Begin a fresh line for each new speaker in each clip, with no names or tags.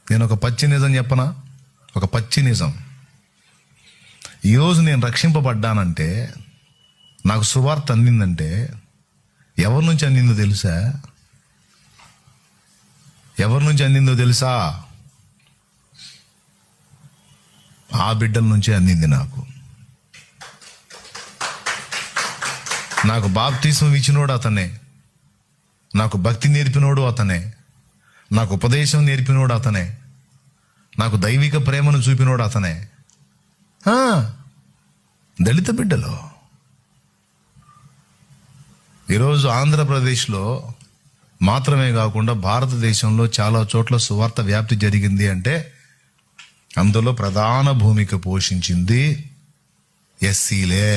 నేను ఒక పచ్చి నిజం చెప్పనా? ఒక పచ్చి నిజం. ఈరోజు నేను రక్షింపబడ్డానంటే, నాకు సువార్త అందిందంటే ఎవరి నుంచి అందిందో తెలుసా? ఎవరి నుంచి అందిందో తెలుసా? ఆ బిడ్డల నుంచే అందింది. నాకు బాప్తిస్మం ఇచ్చినోడు అతనే, నాకు భక్తి నేర్పినోడు అతనే, నాకు ఉపదేశం నేర్పినోడు అతనే, నాకు దైవిక ప్రేమను చూపినోడు అతనే. దళిత బిడ్డలు. ఈరోజు ఆంధ్రప్రదేశ్లో మాత్రమే కాకుండా భారతదేశంలో చాలా చోట్ల సువార్త వ్యాప్తి జరిగింది అంటే అందులో ప్రధాన భూమిక పోషించింది ఎస్సీలే.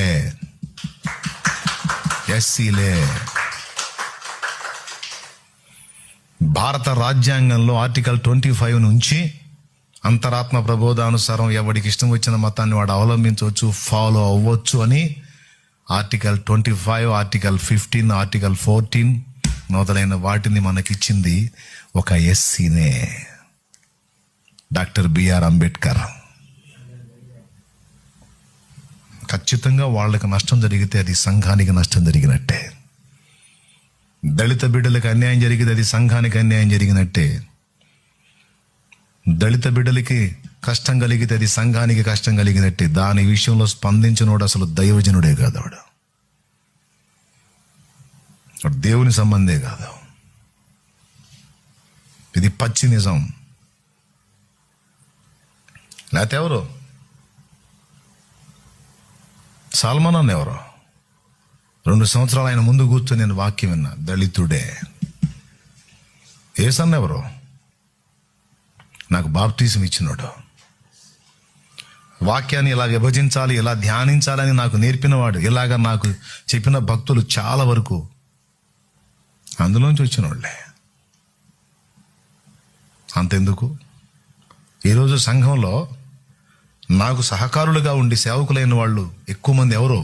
భారత రాజ్యాంగంలో ఆర్టికల్ 25 నుంచి అంతరాత్మ ప్రబోధానుసారం ఎవడికి ఇష్టం వచ్చిన మతాన్ని వాడు అవలంబించవచ్చు, ఫాలో అవ్వచ్చు అని ఆర్టికల్ 25, ఆర్టికల్ 15, ఆర్టికల్ 14 మొదలైన వాటిని మనకిచ్చింది ఒక ఎస్సీనే, డాక్టర్ బిఆర్ అంబేద్కర్. ఖచ్చితంగా వాళ్ళకి నష్టం జరిగితే అది సంఘానికి నష్టం జరిగినట్టే. దళిత బిడ్డలకు అన్యాయం జరిగితే అది సంఘానికి అన్యాయం జరిగినట్టే. దళిత బిడ్డలకి కష్టం కలిగితే అది సంఘానికి కష్టం కలిగినట్టే. దాని విషయంలో స్పందించినోడు అసలు దైవజనుడే కాదు, వాడు దేవుని సంబంధే కాదు. ఇది పచ్చి నిజం. లేకపోతే ఎవరు? సల్మాన్ అన్న ఎవరు? 2 సంవత్సరాలు ఆయన ముందు కూర్చొని నేను వాక్యం విన్నా, దళితుడే. యేసన్న ఎవరు? నాకు బాప్టిజం ఇచ్చినోడు. వాక్యాన్ని ఇలా విభజించాలి, ఇలా ధ్యానించాలని నాకు నేర్పినవాడు. ఇలాగ నాకు చెప్పిన భక్తులు చాలా వరకు అందులోంచి వచ్చిన వాళ్ళే. అంతెందుకు, ఈరోజు సంఘంలో నాకు సహకారులుగా ఉండి సేవకులైన వాళ్ళు ఎక్కువ మంది ఎవరు?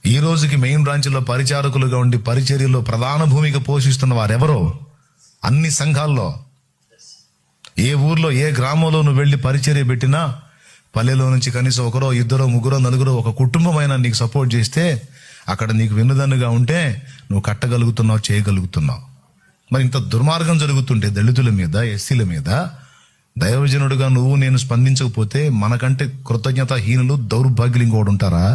ఈ రోజుకి మెయిన్ బ్రాంచ్లో పరిచారకులుగా ఉండి పరిచర్యలో ప్రధాన భూమిక పోషిస్తున్న వారెవరో? అన్ని సంఘాల్లో ఏ ఊర్లో ఏ గ్రామంలో నువ్వు వెళ్ళి పరిచర్య పెట్టినా పల్లెలో నుంచి కనీసం 1, 2, 3, 4 ఒక కుటుంబమైనా నీకు సపోర్ట్ చేస్తే అక్కడ నీకు వెన్నుదన్నుగా ఉంటే నువ్వు కట్టగలుగుతున్నావు, చేయగలుగుతున్నావు. మరి ఇంత దుర్మార్గం జరుగుతుంటే దళితుల మీద, ఎస్సీల మీద దైవజనుడుగా నువ్వు నేను స్పందించకపోతే మనకంటే కృతజ్ఞతాహీనులు, దౌర్భాగ్యులు ఇంకోటి ఉంటారా?